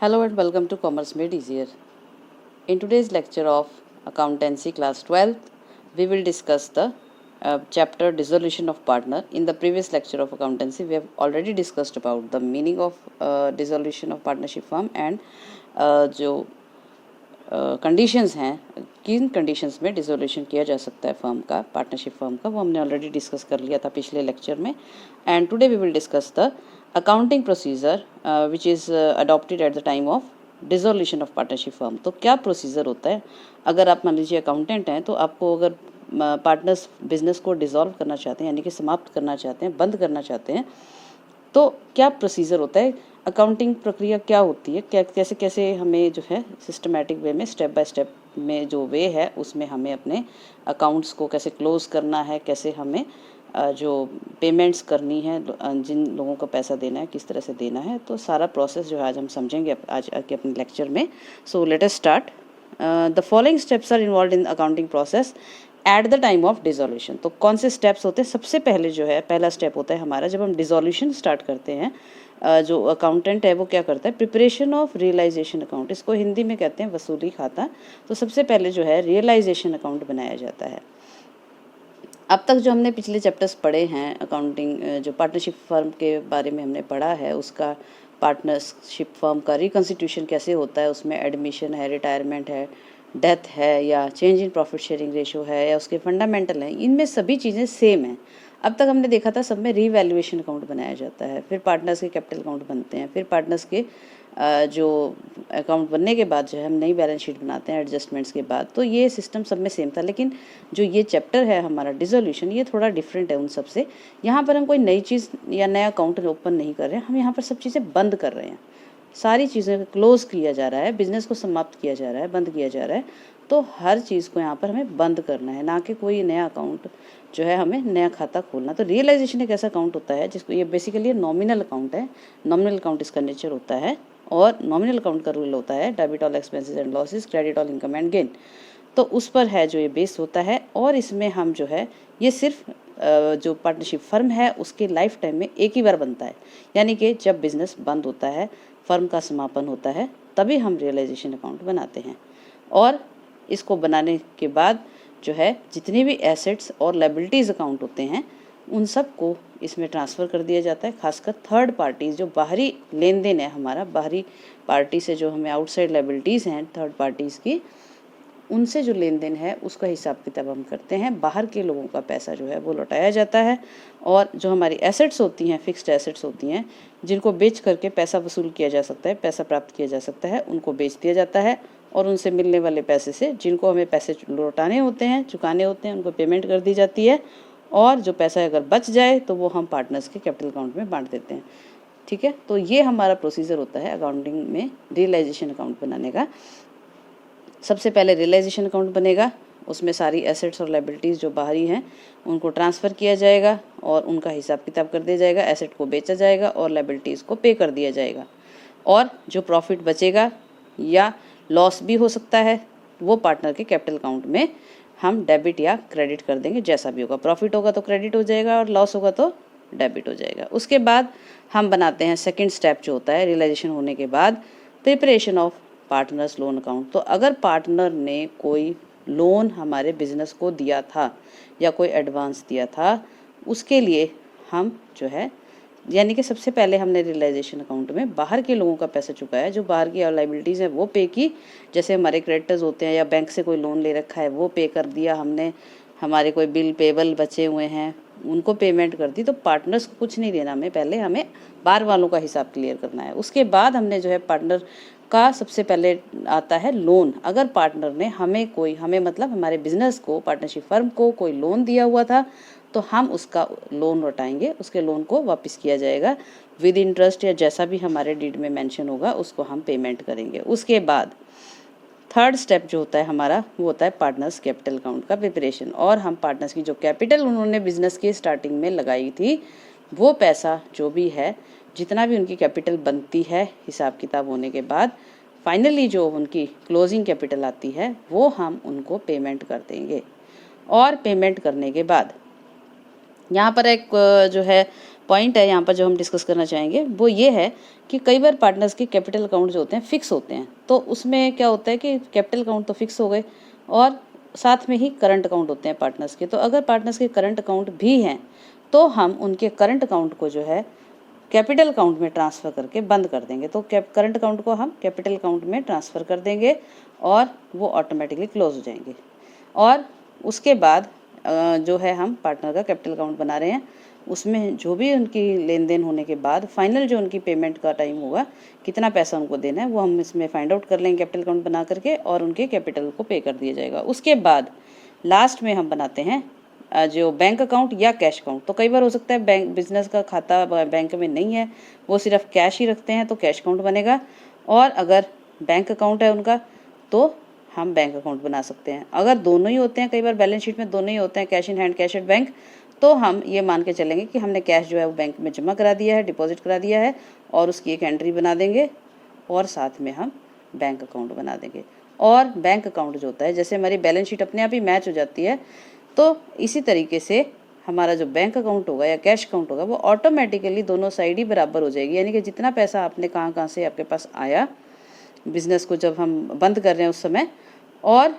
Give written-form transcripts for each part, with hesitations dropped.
Hello and welcome to Commerce Made Easier. In today's lecture of Accountancy Class 12th, we will discuss the chapter Dissolution of Partner. In the previous lecture of Accountancy, we have already discussed about the meaning of dissolution of partnership firm and जो conditions हैं, किन conditions में dissolution किया जा सकता है firm का, partnership firm का, वो हमने ऑलरेडी डिस्कस कर लिया था पिछले लेक्चर में. And today we will discuss the accounting procedure which is adopted at the time of dissolution of partnership firm. तो क्या प्रोसीजर होता है अगर आप मान लीजिए अकाउंटेंट हैं, तो आपको अगर पार्टनर्स बिजनेस को डिसॉल्व करना चाहते हैं, यानी कि समाप्त करना चाहते हैं, बंद करना चाहते हैं, तो क्या प्रोसीजर होता है, अकाउंटिंग प्रक्रिया क्या होती है, कैसे कैसे हमें जो है सिस्टमेटिक वे में स्टेप बाय स्टेप में जो वे है उसमें हमें अपने अकाउंट्स को कैसे क्लोज करना है, कैसे हमें जो पेमेंट्स करनी है, जिन लोगों को पैसा देना है किस तरह से देना है, तो सारा प्रोसेस जो है आज हम समझेंगे आज के अपने लेक्चर में. So let us start. The following steps are involve in accounting process at the time of dissolution. तो कौन से स्टेप्स होते हैं? सबसे पहले जो है पहला स्टेप होता है हमारा, जब हम डिसोल्यूशन स्टार्ट करते हैं, जो अकाउंटेंट है वो क्या करता है, प्रिपरेशन ऑफ रियलाइजेशन अकाउंट, इसको हिंदी में कहते हैं वसूली खाता. तो सबसे पहले जो है रियलाइजेशन अकाउंट बनाया जाता है. अब तक जो हमने पिछले चैप्टर्स पढ़े हैं अकाउंटिंग, जो पार्टनरशिप फर्म के बारे में हमने पढ़ा है, उसका पार्टनरशिप फर्म का रिकॉन्स्टिट्यूशन कैसे होता है, उसमें एडमिशन है, रिटायरमेंट है, डेथ है, या change in profit sharing ratio है, या उसके फंडामेंटल हैं, इनमें सभी चीज़ें सेम हैं. अब तक हमने देखा था सब में रीवैल्यूएशन अकाउंट बनाया जाता है, फिर पार्टनर्स के कैपिटल अकाउंट बनते हैं, फिर पार्टनर्स के जो अकाउंट बनने के बाद जो है हम नई बैलेंस शीट बनाते हैं एडजस्टमेंट्स के बाद. तो ये सिस्टम सब में सेम था, लेकिन जो ये चैप्टर है हमारा डिसोल्यूशन, ये थोड़ा डिफरेंट है उन सब से. यहाँ पर हम कोई नई चीज़ या नया अकाउंट ओपन नहीं कर रहे हैं, हम यहाँ पर सब चीज़ें बंद कर रहे हैं, सारी चीज़ें क्लोज किया जा रहा है, बिजनेस को समाप्त किया जा रहा है, बंद किया जा रहा है. तो हर चीज़ को यहाँ पर हमें बंद करना है, ना कि कोई नया अकाउंट जो है हमें नया खाता खोलना. तो रियलाइजेशन एक ऐसा अकाउंट होता है जिसको, ये बेसिकली नॉमिनल अकाउंट है, नॉमिनल अकाउंट इसका नेचर होता है, और नॉमिनल अकाउंट का रूल होता है debit all expenses and losses, credit all income and gain. तो उस पर है जो ये बेस होता है, और इसमें हम जो है ये सिर्फ जो पार्टनरशिप फर्म है उसकी लाइफ टाइम में एक ही बार बनता है, यानी कि जब बिजनेस बंद होता है, फर्म का समापन होता है, तभी हम रियलाइजेशन अकाउंट बनाते हैं. और इसको बनाने के बाद जो है जितनी भी एसेट्स और लायबिलिटीज़ अकाउंट होते हैं उन सब को इसमें ट्रांसफ़र कर दिया जाता है. खासकर थर्ड पार्टीज़, जो बाहरी लेन देन है हमारा, बाहरी पार्टी से जो हमें आउटसाइड लायबिलिटीज़ हैं थर्ड पार्टीज़ की, उनसे जो लेन देन है उसका हिसाब किताब हम करते हैं. बाहर के लोगों का पैसा जो है वो लौटाया जाता है, और जो हमारी एसेट्स होती हैं, फिक्स्ड एसेट्स होती हैं, जिनको बेच करके पैसा वसूल किया जा सकता है, पैसा प्राप्त किया जा सकता है, उनको बेच दिया जाता है, और उनसे मिलने वाले पैसे से जिनको हमें पैसे लौटाने होते हैं, चुकाने होते हैं, उनको पेमेंट कर दी जाती है. और जो पैसा अगर बच जाए तो वो हम पार्टनर्स के कैपिटल अकाउंट में बांट देते हैं. ठीक है, तो ये हमारा प्रोसीजर होता है अकाउंटिंग में रियलाइजेशन अकाउंट बनाने का. सबसे पहले रियलाइजेशन अकाउंट बनेगा, उसमें सारी एसेट्स और लायबिलिटीज़ जो बाहरी हैं उनको ट्रांसफ़र किया जाएगा और उनका हिसाब किताब कर दिया जाएगा, एसेट को बेचा जाएगा और लायबिलिटीज़ को पे कर दिया जाएगा. और जो प्रॉफिट बचेगा या लॉस भी हो सकता है, वो पार्टनर के कैपिटल अकाउंट में हम डेबिट या क्रेडिट कर देंगे, जैसा भी होगा. प्रॉफिट होगा तो क्रेडिट हो जाएगा और लॉस होगा तो डेबिट हो जाएगा. उसके बाद हम बनाते हैं सेकंड स्टेप जो होता है रियलाइजेशन होने के बाद, preparation of partners loan account. तो अगर पार्टनर ने कोई लोन हमारे बिजनेस को दिया था या कोई एडवांस दिया था, उसके लिए हम जो है, यानी कि सबसे पहले हमने रियलाइजेशन अकाउंट में बाहर के लोगों का पैसा चुकाया, जो बाहर की लायबिलिटीज़ हैं वो पे की, जैसे हमारे क्रेडिटर्स होते हैं या बैंक से कोई लोन ले रखा है वो पे कर दिया हमने, हमारे कोई बिल पेबल बचे हुए हैं उनको पेमेंट कर दी. तो पार्टनर्स को कुछ नहीं देना हमें, पहले हमें बाहर वालों का हिसाब क्लियर करना है. उसके बाद हमने जो है पार्टनर का सबसे पहले आता है लोन. अगर पार्टनर ने हमें मतलब हमारे बिजनेस को, पार्टनरशिप फर्म को कोई लोन दिया हुआ था, तो हम उसका लोन लौटाएंगे, उसके लोन को वापस किया जाएगा विद इंटरेस्ट, या जैसा भी हमारे डीड में मेंशन होगा उसको हम पेमेंट करेंगे. उसके बाद थर्ड स्टेप जो होता है हमारा, वो होता है पार्टनर्स कैपिटल अकाउंट का प्रिपरेशन. और हम पार्टनर्स की जो कैपिटल उन्होंने बिजनेस के स्टार्टिंग में लगाई थी, वो पैसा जो भी है, जितना भी उनकी कैपिटल बनती है हिसाब किताब होने के बाद, फाइनली जो उनकी क्लोजिंग कैपिटल आती है वो हम उनको पेमेंट कर देंगे. और पेमेंट करने के बाद यहाँ पर एक जो है पॉइंट है यहाँ पर जो हम डिस्कस करना चाहेंगे वो ये है कि कई बार पार्टनर्स के कैपिटल अकाउंट जो होते हैं फिक्स होते हैं, तो उसमें क्या होता है कि कैपिटल अकाउंट तो फिक्स हो गए और साथ में ही करंट अकाउंट होते हैं पार्टनर्स के। तो अगर पार्टनर्स के करंट अकाउंट भी हैं तो हम उनके करंट अकाउंट को जो है कैपिटल अकाउंट में ट्रांसफ़र करके बंद कर देंगे। तो करंट अकाउंट को हम कैपिटल अकाउंट में ट्रांसफ़र कर देंगे और वो ऑटोमेटिकली क्लोज हो जाएंगे। और उसके बाद जो है हम पार्टनर का कैपिटल अकाउंट बना रहे हैं, उसमें जो भी उनकी लेन देन होने के बाद फाइनल जो उनकी पेमेंट का टाइम होगा, कितना पैसा उनको देना है, वो हम इसमें फाइंड आउट कर लेंगे कैपिटल अकाउंट बना करके, और उनके कैपिटल को पे कर दिया जाएगा। उसके बाद लास्ट में हम बनाते हैं जो बैंक अकाउंट या कैश अकाउंट। तो कई बार हो सकता है बैंक बिजनेस का खाता बैंक में नहीं है, वो सिर्फ कैश ही रखते हैं, तो कैश अकाउंट बनेगा। और अगर बैंक अकाउंट है उनका तो हम बैंक अकाउंट बना सकते हैं। अगर दोनों ही होते हैं, कई बार बैलेंस शीट में दोनों ही होते हैं, cash in hand, cash at bank, तो हम ये मान के चलेंगे कि हमने कैश जो है वो बैंक में जमा करा दिया है, डिपॉजिट करा दिया है, और उसकी एक एंट्री बना देंगे और साथ में हम बैंक अकाउंट बना देंगे। और बैंक अकाउंट जो होता है, जैसे हमारी बैलेंस शीट अपने आप ही मैच हो जाती है, तो इसी तरीके से हमारा जो बैंक अकाउंट होगा या कैश अकाउंट होगा वो ऑटोमेटिकली दोनों साइड ही बराबर हो जाएगी। यानी कि जितना पैसा आपने कहाँ से आपके पास आया बिज़नेस को जब हम बंद कर रहे हैं उस समय, और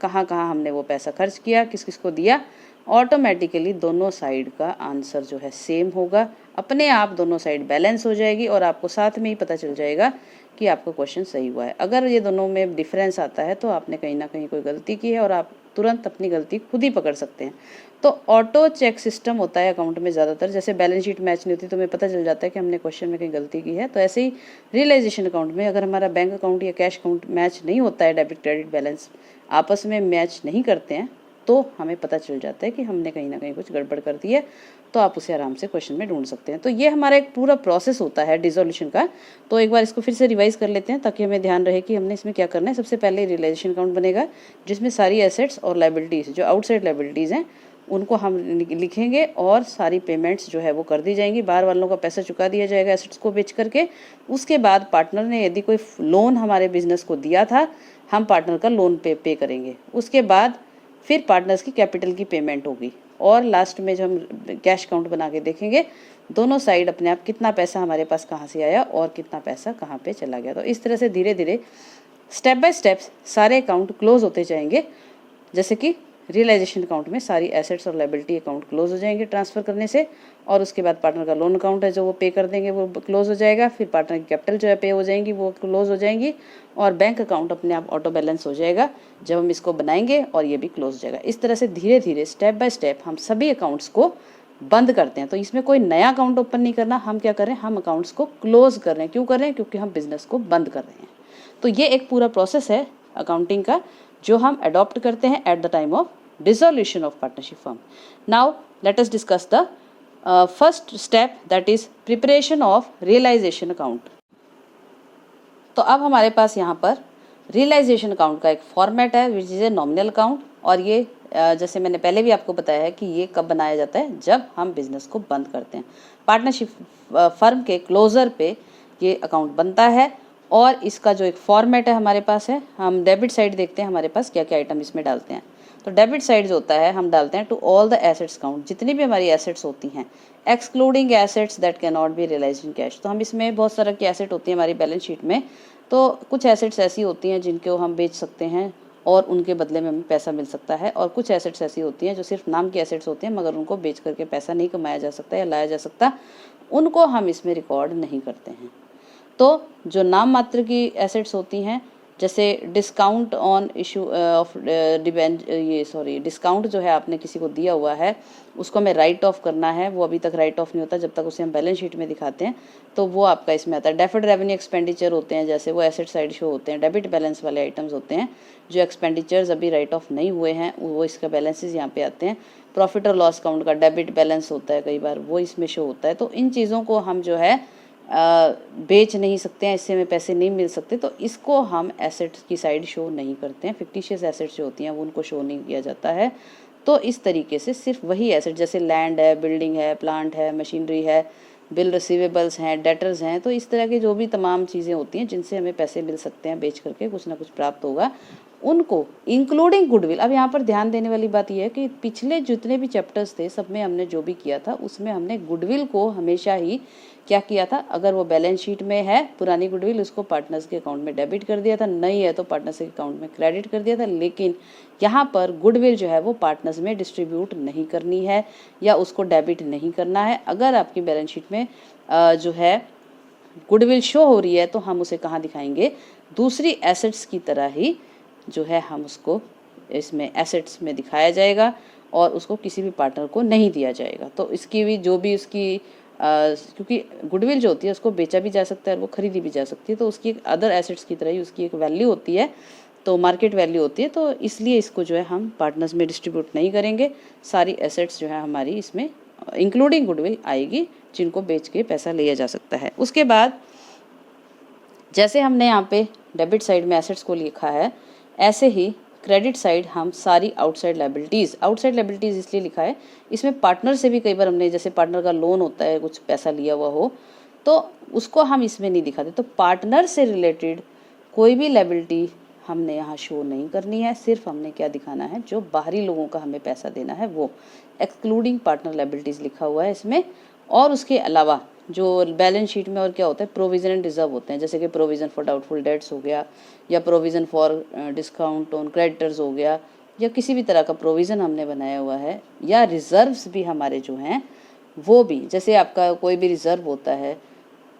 कहाँ हमने वो पैसा खर्च किया, किस किस को दिया, ऑटोमेटिकली दोनों साइड का आंसर जो है सेम होगा। अपने आप दोनों साइड बैलेंस हो जाएगी और आपको साथ में ही पता चल जाएगा कि आपका क्वेश्चन सही हुआ है। अगर ये दोनों में डिफरेंस आता है तो आपने कहीं ना कहीं कोई गलती की है और आप तुरंत अपनी गलती खुद ही पकड़ सकते हैं। तो ऑटो चेक सिस्टम होता है अकाउंट में ज़्यादातर, जैसे बैलेंस शीट मैच नहीं होती तो हमें पता चल जाता है कि हमने क्वेश्चन में कहीं गलती की है। तो ऐसे ही रियलाइजेशन अकाउंट में अगर हमारा बैंक अकाउंट या कैश अकाउंट मैच नहीं होता है, डेबिट क्रेडिट बैलेंस आपस में मैच नहीं करते हैं, तो हमें पता चल जाता है कि हमने कहीं ना कहीं कुछ गड़बड़ कर दी है, तो आप उसे आराम से क्वेश्चन में ढूंढ सकते हैं। तो ये हमारा एक पूरा प्रोसेस होता है डिसोल्यूशन का। तो एक बार इसको फिर से रिवाइज कर लेते हैं ताकि हमें ध्यान रहे कि हमने इसमें क्या करना है। सबसे पहले रियलाइजेशन अकाउंट बनेगा जिसमें सारी एसेट्स और लायबिलिटीज़, जो आउटसाइड लायबिलिटीज़ हैं, उनको हम लिखेंगे और सारी पेमेंट्स जो है वो कर दी जाएंगी। बाहर वालों का पैसा चुका दिया जाएगा एसेट्स को बेच करके। उसके बाद पार्टनर ने यदि कोई लोन हमारे बिजनेस को दिया था, हम पार्टनर का लोन पे करेंगे। उसके बाद फिर पार्टनर्स की कैपिटल की पेमेंट होगी, और लास्ट में जब हम कैश अकाउंट बना के देखेंगे दोनों साइड अपने आप कितना पैसा हमारे पास कहाँ से आया और कितना पैसा कहाँ पे चला गया। तो इस तरह से धीरे धीरे स्टेप बाय स्टेप सारे अकाउंट क्लोज होते जाएंगे। जैसे कि रियलाइजेशन अकाउंट में सारी एसेट्स और लायबिलिटी अकाउंट क्लोज हो जाएंगे ट्रांसफ़र करने से, और उसके बाद पार्टनर का लोन अकाउंट है जो वो पे कर देंगे वो क्लोज हो जाएगा। फिर पार्टनर की कैपिटल जो है पे हो जाएंगी वो क्लोज हो जाएंगी, और बैंक अकाउंट अपने आप ऑटो बैलेंस हो जाएगा जब हम इसको बनाएंगे, और ये भी क्लोज हो जाएगा। इस तरह से धीरे धीरे स्टेप बाय स्टेप हम सभी अकाउंट्स को बंद करते हैं। तो इसमें कोई नया अकाउंट ओपन नहीं करना, हम क्या कर रहे हैं, हम अकाउंट्स को क्लोज कर रहे हैं। क्यों कर रहे हैं? क्योंकि हम बिजनेस को बंद कर रहे हैं। तो ये एक पूरा प्रोसेस है अकाउंटिंग का जो हम अडॉप्ट करते हैं eight the time of dissolution of partnership firm. Now let us discuss the first step, that is preparation of realization account. तो अब हमारे पास यहाँ पर रियलाइजेशन अकाउंट का एक फॉर्मेट है which is a nominal account, और ये जैसे मैंने पहले भी आपको बताया है कि ये कब बनाया जाता है, जब हम बिजनेस को बंद करते हैं। पार्टनरशिप फर्म के क्लोजर पे ये अकाउंट बनता है, और इसका जो एक फॉर्मेट है हमारे पास है। हम डेबिट साइड देखते हैं हमारे पास क्या क्या आइटम इसमें डालते हैं। तो डेबिट साइड जो होता है हम डालते हैं to all the assets count, जितनी भी हमारी एसेट्स होती हैं, excluding assets that can not be realised in cash. तो हम इसमें बहुत सारा की एसेट होती है हमारी बैलेंस शीट में, तो कुछ एसेट्स ऐसी होती हैं जिनको हम बेच सकते हैं और उनके बदले में हमें पैसा मिल सकता है, और कुछ एसेट्स ऐसी होती हैं जो सिर्फ नाम की एसेट्स होती हैं मगर उनको बेच करके पैसा नहीं कमाया जा सकता या लाया जा सकता, उनको हम इसमें रिकॉर्ड नहीं करते हैं। तो जो नाम मात्र की एसेट्स होती हैं, जैसे discount on issue of discount जो है आपने किसी को दिया हुआ है उसको हमें राइट ऑफ करना है, वो अभी तक राइट ऑफ नहीं होता जब तक उसे हम बैलेंस शीट में दिखाते हैं, तो वो आपका इसमें आता है। डेफर्ड रेवेन्यू एक्सपेंडिचर होते हैं, जैसे वो एसेट साइड शो होते हैं, डेबिट बैलेंस वाले आइटम्स होते हैं जो एक्सपेंडिचर्स अभी राइट ऑफ नहीं हुए हैं, वो इसका बैलेंसेस यहाँ पे आते हैं। प्रॉफिट और लॉस अकाउंट का डेबिट बैलेंस होता है, कई बार वो इसमें शो होता है। तो इन चीज़ों को हम जो है बेच नहीं सकते हैं, इससे हमें पैसे नहीं मिल सकते, तो इसको हम एसेट्स की साइड शो नहीं करते हैं। फिक्टिशियस एसेट्स जो होती हैं वो उनको शो नहीं किया जाता है। तो इस तरीके से सिर्फ वही एसेट, जैसे लैंड है, बिल्डिंग है, प्लांट है, मशीनरी है, बिल रिसीवेबल्स हैं, डेटर्स हैं, तो इस तरह की जो भी तमाम चीज़ें होती हैं जिनसे हमें पैसे मिल सकते हैं, बेच करके कुछ ना कुछ प्राप्त होगा, उनको इंक्लूडिंग गुडविल। अब यहाँ पर ध्यान देने वाली बात यह है कि पिछले जितने भी चैप्टर्स थे सब में हमने जो भी किया था उसमें हमने गुडविल को हमेशा ही क्या किया था, अगर वो बैलेंस शीट में है पुरानी गुडविल उसको पार्टनर्स के अकाउंट में डेबिट कर दिया था, नहीं है तो पार्टनर्स के अकाउंट में क्रेडिट कर दिया था। लेकिन यहाँ पर गुडविल जो है वो पार्टनर्स में डिस्ट्रीब्यूट नहीं करनी है या उसको डेबिट नहीं करना है। अगर आपकी बैलेंस शीट में जो है गुडविल शो हो रही है तो हम उसे कहाँ दिखाएंगे, दूसरी एसेट्स की तरह ही जो है हम उसको इसमें एसेट्स में दिखाया जाएगा और उसको किसी भी पार्टनर को नहीं दिया जाएगा। तो इसकी भी जो भी उसकी क्योंकि गुडविल जो होती है उसको बेचा भी जा सकता है और वो खरीदी भी जा सकती है, तो उसकी एक अदर एसेट्स की तरह ही उसकी एक वैल्यू होती है, तो मार्केट वैल्यू होती है। तो इसलिए इसको जो है हम पार्टनर्स में डिस्ट्रीब्यूट नहीं करेंगे, सारी एसेट्स जो है हमारी इसमें इंक्लूडिंग गुडविल आएगी जिनको बेच के पैसा लिया जा सकता है। उसके बाद जैसे हमने यहाँ पे डेबिट साइड में एसेट्स को लिखा है, ऐसे ही क्रेडिट साइड हम सारी आउटसाइड लायबिलिटीज़ इसलिए लिखा है, इसमें पार्टनर से भी कई बार हमने, जैसे पार्टनर का लोन होता है, कुछ पैसा लिया हुआ हो तो उसको हम इसमें नहीं दिखाते। तो पार्टनर से रिलेटेड कोई भी लायबिलिटी हमने यहाँ शो नहीं करनी है, सिर्फ हमने क्या दिखाना है, जो बाहरी लोगों का हमें पैसा देना है वो एक्सक्लूडिंग पार्टनर लायबिलिटीज़ लिखा हुआ है इसमें। और उसके अलावा जो बैलेंस शीट में और क्या होता है, प्रोविज़न एंड रिजर्व होते हैं, जैसे कि प्रोविज़न फॉर डाउटफुल डेट्स हो गया या provision for discount on creditors हो गया, या किसी भी तरह का प्रोविज़न हमने बनाया हुआ है, या रिजर्व्स भी हमारे जो हैं वो भी, जैसे आपका कोई भी रिज़र्व होता है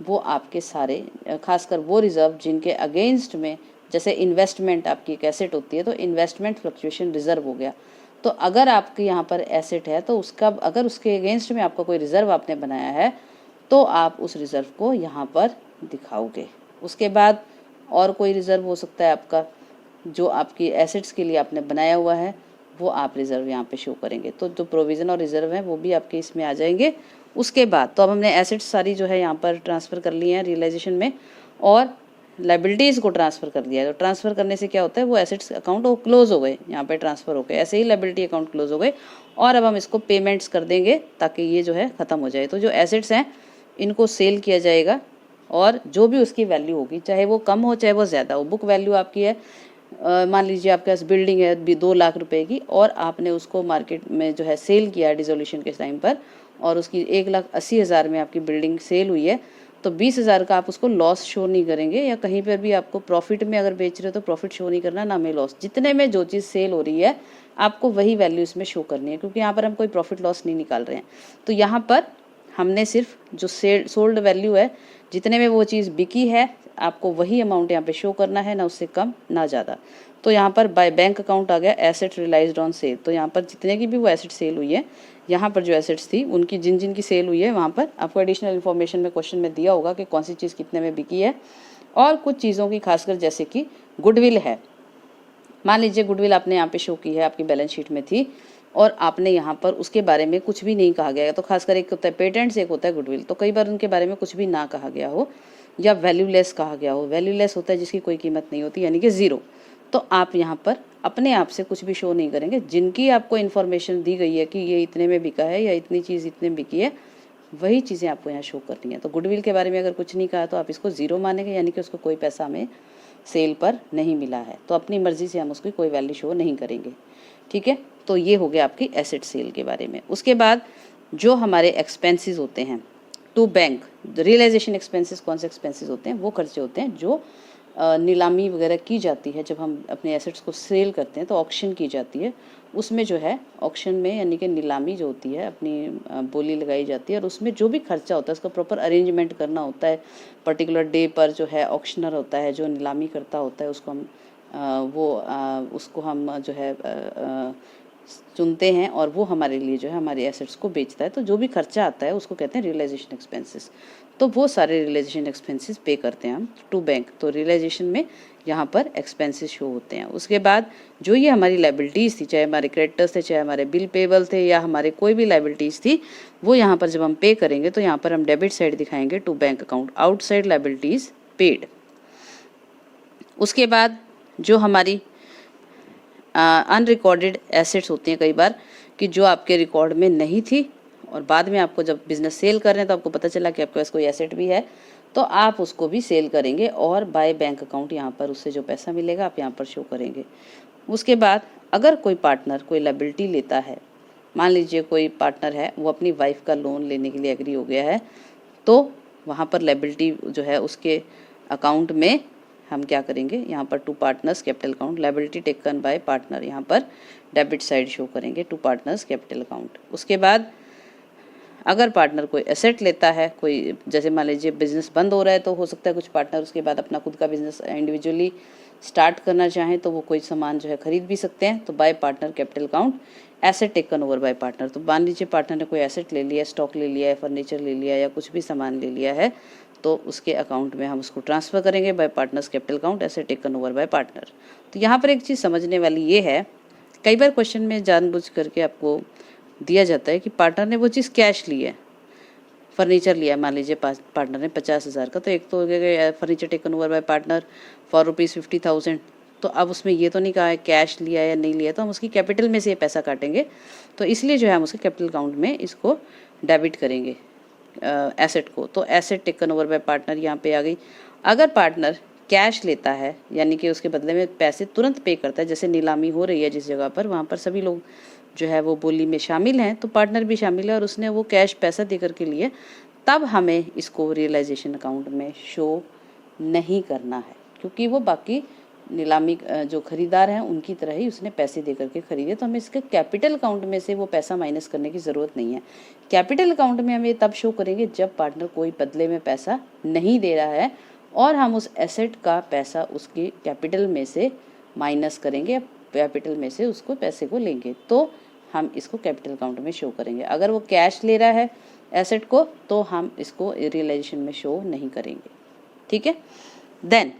वो आपके सारे, खासकर वो रिज़र्व जिनके अगेंस्ट में, जैसे इन्वेस्टमेंट आपकी एक एसेट होती है तो इन्वेस्टमेंट फ्लक्चुएशन रिजर्व हो गया। तो अगर आपके यहाँ पर एसेट है तो उसका, अगर उसके अगेंस्ट में आपका कोई रिज़र्व आपने बनाया है तो आप उस रिज़र्व को यहाँ पर दिखाओगे। उसके बाद और कोई रिज़र्व हो सकता है आपका जो आपकी एसेट्स के लिए आपने बनाया हुआ है, वो आप रिज़र्व यहाँ पे शो करेंगे। तो जो प्रोविज़न और रिज़र्व हैं वो भी आपके इसमें आ जाएंगे। उसके बाद तो अब हमने एसेट्स सारी जो है यहाँ पर ट्रांसफ़र कर ली हैं रियलाइजेशन में, और लायबिलिटीज़ को ट्रांसफ़र कर दिया है। तो ट्रांसफ़र करने से क्या होता है, वो एसेट्स अकाउंट वो क्लोज़ हो गए, यहाँ पे ट्रांसफ़र हो गए, ऐसे ही लायबिलिटी अकाउंट क्लोज़ हो गए। और अब हम इसको पेमेंट्स कर देंगे ताकि ये जो है ख़त्म हो जाए। तो जो एसेट्स हैं इनको सेल किया जाएगा और जो भी उसकी वैल्यू होगी, चाहे वो कम हो चाहे वो ज़्यादा हो, बुक वैल्यू आपकी है, मान लीजिए आपके पास बिल्डिंग है 2 लाख रुपए की और आपने उसको मार्केट में जो है सेल किया डिसोल्यूशन के टाइम पर, और उसकी 1,80,000 में आपकी बिल्डिंग सेल हुई है, तो 20,000 का आप उसको लॉस शो नहीं करेंगे, या कहीं पर भी आपको प्रॉफिट में अगर बेच रहे हो तो प्रॉफिट शो नहीं करना, ना में लॉस। जितने में जो चीज़ सेल हो रही है आपको वही वैल्यू इसमें शो करनी है, क्योंकि यहाँ पर हम कोई प्रॉफिट लॉस नहीं निकाल रहे हैं। तो यहाँ पर हमने सिर्फ जो सोल्ड वैल्यू है, जितने में वो चीज़ बिकी है, आपको वही अमाउंट यहाँ पे शो करना है, ना उससे कम ना ज़्यादा। तो यहाँ पर बाय बैंक अकाउंट आ गया एसेट रियलाइज्ड ऑन सेल। तो यहाँ पर जितने की भी वो एसेट सेल हुई है, यहाँ पर जो एसेट्स थी उनकी जिन की सेल हुई है, वहाँ पर आपको एडिशनल इन्फॉर्मेशन में क्वेश्चन में दिया होगा कि कौन सी चीज़ कितने में बिकी है। और कुछ चीज़ों की खासकर जैसे कि गुडविल है, मान लीजिए गुडविल आपने यहाँ पे शो की है, आपकी बैलेंस शीट में थी और आपने यहाँ पर उसके बारे में कुछ भी नहीं कहा गया है। तो खासकर एक होता है पेटेंट्स, एक होता है गुडविल। तो कई बार उनके बारे में कुछ भी ना कहा गया हो या वैल्यूलेस कहा गया हो। वैल्यूलेस होता है जिसकी कोई कीमत नहीं होती, यानी कि ज़ीरो। तो आप यहाँ पर अपने आप से कुछ भी शो नहीं करेंगे। जिनकी आपको इन्फॉर्मेशन दी गई है कि ये इतने में बिका है या इतनी चीज़ इतने में बिकी है, वही चीज़ें आपको यहाँ शो करनी है। तो गुडविल के बारे में अगर कुछ नहीं कहा तो आप इसको ज़ीरो मानेंगे, यानी कि उसको कोई पैसा हमें सेल पर नहीं मिला है, तो अपनी मर्ज़ी से हम उसकी कोई वैल्यू शो नहीं करेंगे। ठीक है, तो ये हो गया आपकी एसेट सेल के बारे में। उसके बाद जो हमारे एक्सपेंसेस होते हैं टू बैंक, रियलाइजेशन एक्सपेंसेस कौन से एक्सपेंसेस होते हैं, वो खर्चे होते हैं जो नीलामी वगैरह की जाती है। जब हम अपने एसेट्स को सेल करते हैं तो ऑक्शन की जाती है, उसमें जो है ऑक्शन में यानी कि नीलामी जो होती है अपनी बोली लगाई जाती है, और उसमें जो भी खर्चा होता है उसका प्रॉपर अरेंजमेंट करना होता है। पर्टिकुलर डे पर जो है ऑक्शनर होता है जो नीलामी करता होता है, उसको हम उसको हम जो है चुनते हैं और वो हमारे लिए जो है हमारे एसेट्स को बेचता है। तो जो भी खर्चा आता है उसको कहते हैं रियलाइजेशन एक्सपेंसेस। तो वो सारे रियलाइजेशन एक्सपेंसेस पे करते हैं हम टू बैंक। तो रियलाइजेशन में यहाँ पर एक्सपेंसेस शो होते हैं। उसके बाद जो ये हमारी लायबिलिटीज़ थी, चाहे हमारे क्रेडिटर्स थे, चाहे हमारे बिल पेबल थे, या हमारे कोई भी लायबिलिटीज़ थी, वो यहाँ पर जब हम पे करेंगे तो यहाँ पर हम डेबिट साइड दिखाएंगे to bank account, outside liabilities paid. उसके बाद जो हमारी अनरिकॉर्डेड एसेट्स होती हैं कई बार, कि जो आपके रिकॉर्ड में नहीं थी और बाद में आपको जब बिज़नेस सेल कर रहे हैं तो आपको पता चला कि आपके पास कोई एसेट भी है, तो आप उसको भी सेल करेंगे और बाय बैंक अकाउंट यहाँ पर उससे जो पैसा मिलेगा आप यहाँ पर शो करेंगे। उसके बाद अगर कोई पार्टनर कोई लायबिलिटी लेता है, मान लीजिए कोई पार्टनर है वो अपनी वाइफ का लोन लेने के लिए एग्री हो गया है, तो वहाँ पर लायबिलिटी जो है उसके अकाउंट में हम क्या करेंगे, यहाँ पर to partners capital account liability taken by partner, यहाँ पर डेबिट साइड शो करेंगे टू पार्टनर्स कैपिटल अकाउंट। उसके बाद अगर पार्टनर कोई एसेट लेता है, कोई जैसे मान लीजिए बिजनेस बंद हो रहा है, तो हो सकता है कुछ पार्टनर उसके बाद अपना खुद का बिजनेस इंडिविजुअली स्टार्ट करना चाहें तो वो कोई सामान जो है खरीद भी सकते हैं, तो bye partner capital account asset taken over by partner. तो मान लीजिए पार्टनर ने कोई एसेट ले लिया, स्टॉक ले लिया है, फर्नीचर ले लिया या कुछ भी सामान ले लिया है, तो उसके अकाउंट में हम उसको ट्रांसफ़र करेंगे bye partners capital account asset taken over by partner. तो यहाँ पर एक चीज़ समझने वाली ये है, कई बार क्वेश्चन में जानबूझ करके आपको दिया जाता है कि पार्टनर ने वो चीज़ कैश ली है, फर्नीचर लिया मान लीजिए पार्टनर ने 50,000 का, तो एक तो हो गया furniture taken over by partner for ₹50,000। तो अब उसमें ये तो नहीं कहा है कैश लिया या नहीं लिया, तो हम उसकी कैपिटल में से ये पैसा काटेंगे, तो इसलिए जो है हम उसके कैपिटल अकाउंट में इसको डेबिट करेंगे एसेट को। तो asset taken over by partner यहाँ पे आ गई। अगर पार्टनर कैश लेता है यानी कि उसके बदले में पैसे तुरंत पे करता है, जैसे नीलामी हो रही है जिस जगह पर, वहाँ पर सभी लोग जो है वो बोली में शामिल हैं, तो पार्टनर भी शामिल है और उसने वो कैश पैसा दे करके लिए, तब हमें इसको रियलाइजेशन अकाउंट में शो नहीं करना है, क्योंकि वो बाकी नीलामी जो खरीदार हैं उनकी तरह ही उसने पैसे दे करके खरीदे, तो हमें इसके कैपिटल अकाउंट में से वो पैसा माइनस करने की ज़रूरत नहीं है। कैपिटल अकाउंट में हम ये तब शो करेंगे जब पार्टनर कोई बदले में पैसा नहीं दे रहा है और हम उस एसेट का पैसा उसके कैपिटल में से माइनस करेंगे, कैपिटल में से उसको पैसे को लेंगे, तो हम इसको कैपिटल अकाउंट में शो करेंगे। अगर वो कैश ले रहा है एसेट को, तो हम इसको रियलाइजेशन में शो नहीं करेंगे। ठीक है। देन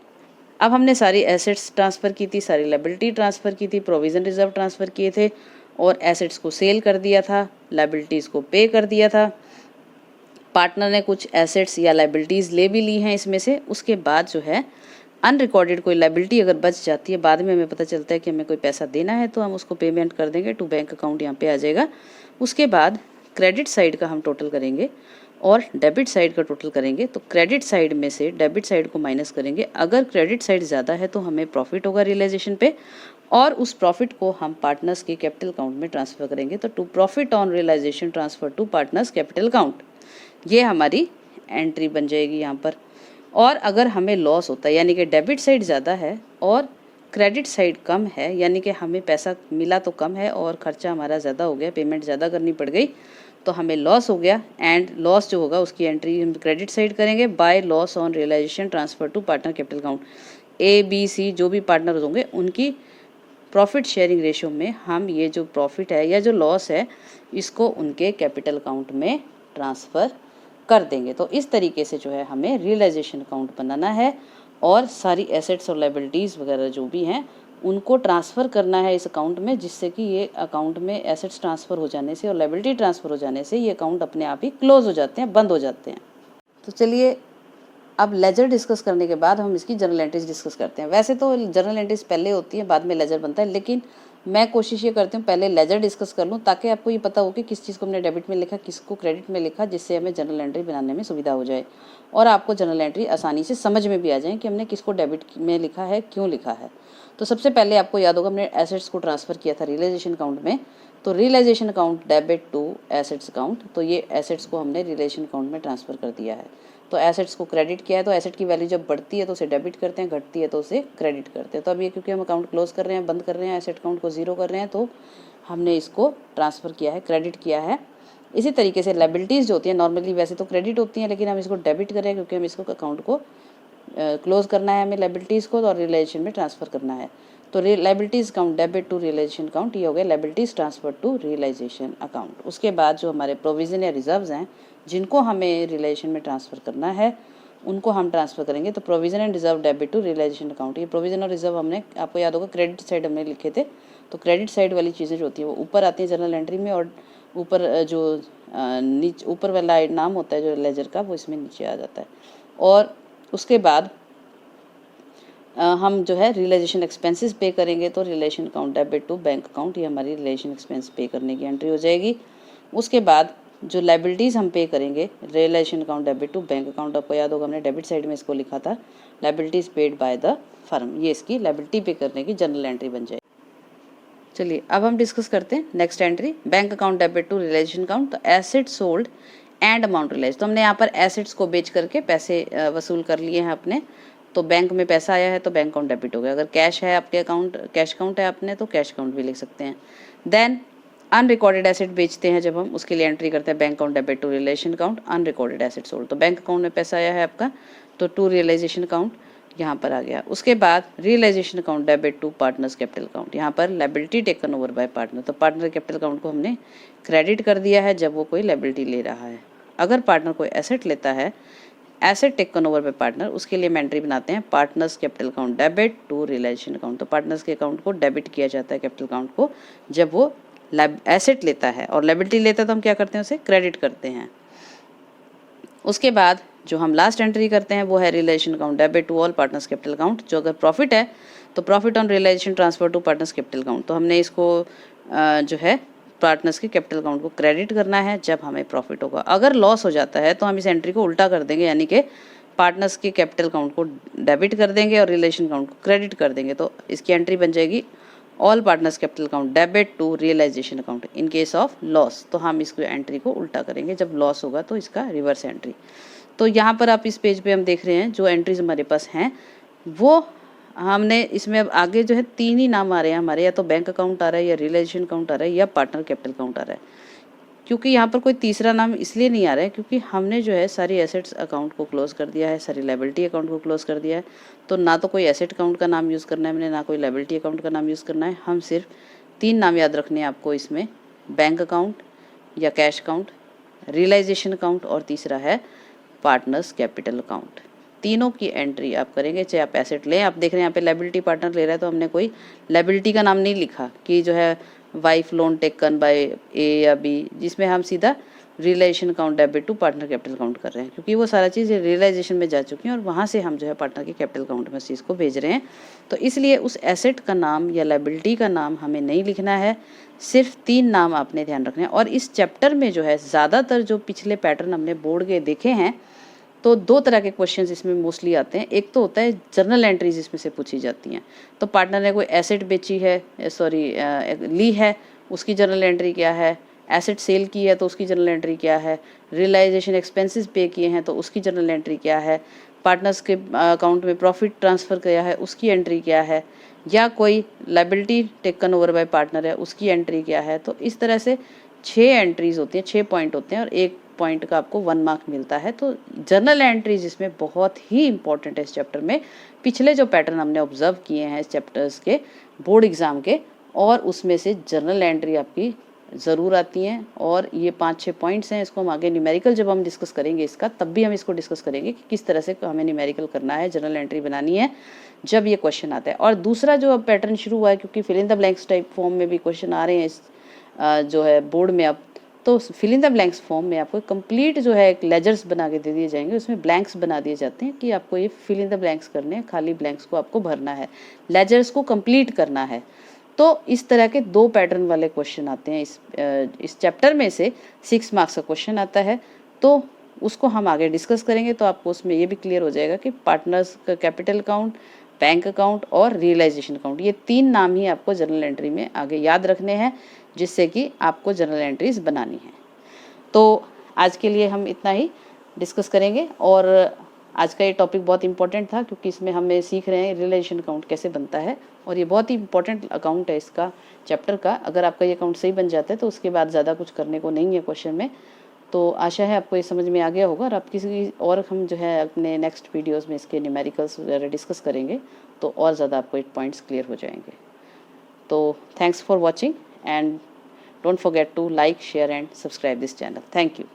अब हमने सारी एसेट्स ट्रांसफ़र की थी, सारी लायबिलिटी ट्रांसफ़र की थी, प्रोविज़न रिजर्व ट्रांसफ़र किए थे और एसेट्स को सेल कर दिया था, लायबिलिटीज़ को पे कर दिया था। पार्टनर ने कुछ एसेट्स या लायबिलिटीज़ ले भी ली हैं इसमें से। उसके बाद जो है अनरिकॉर्डेड कोई लायबिलिटी अगर बच जाती है, बाद में हमें पता चलता है कि हमें कोई पैसा देना है, तो हम उसको पेमेंट कर देंगे टू बैंक अकाउंट, यहाँ पे आ जाएगा। उसके बाद क्रेडिट साइड का हम टोटल करेंगे और डेबिट साइड का टोटल करेंगे, तो क्रेडिट साइड में से डेबिट साइड को माइनस करेंगे। अगर क्रेडिट साइड ज़्यादा है तो हमें प्रॉफिट होगा रियलाइजेशन पे, और उस प्रॉफिट को हम पार्टनर्स के कैपिटल अकाउंट में ट्रांसफ़र करेंगे। तो to profit on realisation transfer to partners capital account, ये हमारी एंट्री बन जाएगी यहाँ पर। और अगर हमें लॉस होता है यानी कि डेबिट साइड ज़्यादा है और क्रेडिट साइड कम है, यानी कि हमें पैसा मिला तो कम है और खर्चा हमारा ज़्यादा हो गया, पेमेंट ज़्यादा करनी पड़ गई, तो हमें लॉस हो गया, एंड लॉस जो होगा उसकी एंट्री हम क्रेडिट साइड करेंगे by loss on realisation transfer to partner capital account. A B C जो भी पार्टनर होंगे उनकी प्रॉफिट शेयरिंग रेशियो में हम ये जो प्रॉफिट है या जो लॉस है इसको उनके कैपिटल अकाउंट में ट्रांसफ़र कर देंगे। तो इस तरीके से जो है हमें रियलाइजेशन अकाउंट बनाना है और सारी एसेट्स और लायबिलिटीज़ वगैरह जो भी हैं उनको ट्रांसफ़र करना है इस अकाउंट में, जिससे कि ये अकाउंट में एसेट्स ट्रांसफ़र हो जाने से और लायबिलिटी ट्रांसफ़र हो जाने से ये अकाउंट अपने आप ही क्लोज हो जाते हैं, बंद हो जाते हैं। तो चलिए अब लेजर डिस्कस करने के बाद हम इसकी जर्नल एंट्रीज डिस्कस करते हैं। वैसे तो जर्नल एंट्रीज पहले होती हैं, बाद में लेजर बनता है, लेकिन मैं कोशिश ये करती हूँ पहले लेजर डिस्कस कर लूँ ताकि आपको ये पता हो कि किस चीज़ को हमने डेबिट में लिखा, किसको क्रेडिट में लिखा, जिससे हमें जर्नल एंट्री बनाने में सुविधा हो जाए और आपको जर्नल एंट्री आसानी से समझ में भी आ जाए कि हमने किसको डेबिट में लिखा है, क्यों लिखा है। तो सबसे पहले आपको याद होगा हमने एसेट्स को ट्रांसफ़र किया था रियलाइजेशन अकाउंट में, तो realisation account debit to assets account, तो ये एसेट्स को हमने रियलाइजेशन अकाउंट में ट्रांसफ़र कर दिया है। तो एसेट्स को क्रेडिट किया है, तो एसेट की वैल्यू जब बढ़ती है तो उसे डेबिट करते हैं, घटती है तो उसे क्रेडिट करते हैं। तो अब ये क्योंकि हम अकाउंट क्लोज कर रहे हैं, बंद कर रहे हैं, एसेट अकाउंट को ज़ीरो कर रहे हैं, तो हमने इसको ट्रांसफ़र किया है, क्रेडिट किया है। इसी तरीके से लायबिलिटीज़ जो होती हैं नॉर्मली वैसे तो क्रेडिट होती हैं, लेकिन हम इसको डेबिट करें क्योंकि हम इसको अकाउंट को क्लोज करना है हमें लायबिलिटीज़ को और रियलाइजेशन में ट्रांसफ़र करना है। तो liabilities account debit to realisation account, ये हो गया liabilities transfer to realisation account. उसके बाद जो हमारे प्रोविज़न या रिजर्व्स हैं जिनको हमें रियलाइजेशन में ट्रांसफ़र करना है उनको हम ट्रांसफ़र करेंगे। तो provision and reserve debit to realisation account, ये प्रोविज़न और रिजर्व हमने आपको याद होगा क्रेडिट साइड हमने लिखे थे, तो क्रेडिट साइड वाली चीज़ें जो होती है वो ऊपर आती हैं जर्नल एंट्री में, और ऊपर जो नीचे ऊपर वाला नाम होता है जो लेजर का वो इसमें नीचे आ जाता है। और उसके बाद हम जो है रियलाइजेशन एक्सपेंसेस पे करेंगे, तो realisation account debit to bank account, ये हमारी रियलाइजेशन एक्सपेंस पे करने की एंट्री हो जाएगी। उसके बाद जो लाइबिलिटीज़ हम पे करेंगे, realisation account debit to bank account, आपको याद होगा हमने डेबिट साइड में इसको लिखा था liabilities paid by the firm, ये इसकी लाइबिलिटी पे करने की जनरल एंट्री बन जाएगी। चलिए अब हम डिस्कस करते हैं next entry, bank account debit to realisation account. तो asset sold and amount realise, तो हमने यहाँ पर एसेट्स को बेच करके पैसे वसूल कर लिए हैं अपने, तो बैंक में पैसा आया है तो बैंक अकाउंट डेबिट हो गया। अगर कैश है आपके अकाउंट, कैश अकाउंट है आपने, तो कैश अकाउंट भी लिख सकते हैं। देन अनरिकॉर्डेड एसेट बेचते हैं जब हम, उसके लिए एंट्री करते हैं bank account debit to realisation account unrecorded asset sold, तो बैंक अकाउंट में पैसा आया है आपका तो टू रियलाइजेशन अकाउंट यहाँ पर आ गया। उसके बाद realisation account debit to partners capital account, यहाँ पर liability taken over by partner, तो पार्टनर कैपिटल अकाउंट को हमने क्रेडिट कर दिया है जब वो कोई लायबिलिटी ले रहा है। अगर पार्टनर कोई एसेट लेता है, asset taken over by partner, उसके लिए हम एंट्री बनाते हैं partners capital account debit to realisation account, तो पार्टनर्स के अकाउंट को डेबिट किया जाता है कैपिटल अकाउंट को जब वो एसेट लेता है, और लायबिलिटी लेता है तो हम क्या करते हैं, उसे क्रेडिट करते हैं। उसके बाद जो हम लास्ट एंट्री करते हैं वो है realisation account debit to all partners capital account, जो अगर प्रॉफिट है तो profit on realisation transfer to partners capital account, तो हमने इसको जो है पार्टनर्स के कैपिटल अकाउंट को क्रेडिट करना है जब हमें प्रॉफिट होगा। अगर लॉस हो जाता है तो हम इस एंट्री को उल्टा कर देंगे, यानी कि पार्टनर्स के कैपिटल अकाउंट को डेबिट कर देंगे और रियलाइजेशन अकाउंट को क्रेडिट कर देंगे, तो इसकी एंट्री बन जाएगी all partners capital account debit to realisation account in case of loss, तो हम इसको एंट्री को उल्टा करेंगे, जब लॉस होगा तो इसका रिवर्स एंट्री। तो यहाँ पर आप इस पेज पे हम देख रहे हैं जो एंट्रीज हमारे पास हैं वो हमने इसमें अब आगे जो है 3 ही नाम आ रहे हैं हमारे, या तो बैंक अकाउंट आ रहा है, या रियलाइजेशन अकाउंट आ रहा है, या पार्टनर कैपिटल अकाउंट आ रहा है। क्योंकि यहाँ पर कोई तीसरा नाम इसलिए नहीं आ रहा है क्योंकि हमने जो है सारी एसेट्स अकाउंट को क्लोज कर दिया है, सारी लायबिलिटी अकाउंट को क्लोज कर दिया है, तो ना तो कोई एसेट अकाउंट का नाम यूज़ करना है हमने, ना कोई लायबिलिटी अकाउंट का नाम यूज़ करना है। हम सिर्फ 3 नाम याद रखने हैं आपको इसमें, बैंक अकाउंट या कैश अकाउंट, रियलाइजेशन अकाउंट, और तीसरा है पार्टनर्स कैपिटल अकाउंट। तीनों की एंट्री आप करेंगे, चाहे आप एसेट लें। आप देख रहे हैं यहाँ पे लायबिलिटी पार्टनर ले रहा है तो हमने कोई लायबिलिटी का नाम नहीं लिखा कि जो है wife loan taken by A या बी, जिसमें हम सीधा realisation account debit to partner capital account कर रहे हैं, क्योंकि वो सारा चीज़ रियलाइजेशन में जा चुकी है और वहाँ से हम जो है पार्टनर के कैपिटल अकाउंट में उस चीज़ को भेज रहे हैं। तो इसलिए उस एसेट का नाम या लायबिलिटी का नाम हमें नहीं लिखना है, सिर्फ 3 नाम आपने ध्यान रखना है। और इस चैप्टर में जो है ज़्यादातर जो पिछले पैटर्न हमने बोर्ड के देखे हैं, तो 2 तरह के क्वेश्चंस इसमें मोस्टली आते हैं। एक तो होता है जर्नल एंट्रीज इसमें से पूछी जाती हैं, तो पार्टनर ने कोई एसेट बेची है, ली है, उसकी जर्नल एंट्री क्या है, एसेट सेल की है तो उसकी जर्नल एंट्री क्या है, रियलाइजेशन एक्सपेंसेस पे किए हैं तो उसकी जर्नल एंट्री क्या है, पार्टनर्स के अकाउंट में प्रॉफिट ट्रांसफ़र किया है उसकी एंट्री क्या है, या कोई liability taken over by partner है उसकी एंट्री क्या है। तो इस तरह से 6 एंट्रीज होती हैं, 6 पॉइंट होते हैं और 1 पॉइंट का आपको 1 मार्क मिलता है। तो जर्नल एंट्रीज इसमें बहुत ही इंपॉर्टेंट है इस चैप्टर में। पिछले जो पैटर्न हमने ऑब्जर्व किए हैं इस चैप्टर्स के बोर्ड एग्जाम के, और उसमें से जर्नल एंट्री आपकी ज़रूर आती हैं, और ये 5-6 पॉइंट्स हैं। इसको हम आगे न्यूमेरिकल जब हम डिस्कस करेंगे इसका, तब भी हम इसको डिस्कस करेंगे कि किस तरह से हमें न्यूमेरिकल करना है, जर्नल एंट्री बनानी है जब ये क्वेश्चन आता है। और दूसरा जो अब पैटर्न शुरू हुआ है, क्योंकि fill in the blanks type form में भी क्वेश्चन आ रहे हैं इस जो है बोर्ड में अब, तो fill in the blanks form में आपको कंप्लीट जो है एक लेजर्स बना के दे दिए जाएंगे, उसमें ब्लैंक्स बना दिए जाते हैं कि आपको ये फिल इन द ब्लैंक्स करने हैं, खाली ब्लैंक्स को आपको भरना है, लेजर्स को कंप्लीट करना है। तो इस तरह के 2 पैटर्न वाले क्वेश्चन आते हैं इस चैप्टर में से 6 मार्क्स का क्वेश्चन आता है, तो उसको हम आगे डिस्कस करेंगे। तो आपको उसमें ये भी क्लियर हो जाएगा कि पार्टनर्स का कैपिटल अकाउंट, बैंक अकाउंट और रियलाइजेशन अकाउंट, ये 3 नाम ही आपको जर्नल एंट्री में आगे याद रखने हैं, जिससे कि आपको जर्नल एंट्रीज बनानी है। तो आज के लिए हम इतना ही डिस्कस करेंगे, और आज का ये टॉपिक बहुत इंपॉर्टेंट था क्योंकि इसमें हमें सीख रहे हैं रियलाइजेशन अकाउंट कैसे बनता है, और ये बहुत ही इंपॉर्टेंट अकाउंट है इसका चैप्टर का। अगर आपका ये अकाउंट सही बन जाता है तो उसके बाद ज़्यादा कुछ करने को नहीं है क्वेश्चन में। तो आशा है आपको ये समझ में आ गया होगा, और आप किसी और हम जो है अपने नेक्स्ट वीडियोज़ में इसके न्यूमेरिकल्स वगैरह डिस्कस करेंगे तो और ज़्यादा आपको 8 पॉइंट्स क्लियर हो जाएंगे। तो thanks for watching, and don't forget to like, share and subscribe this channel. Thank you.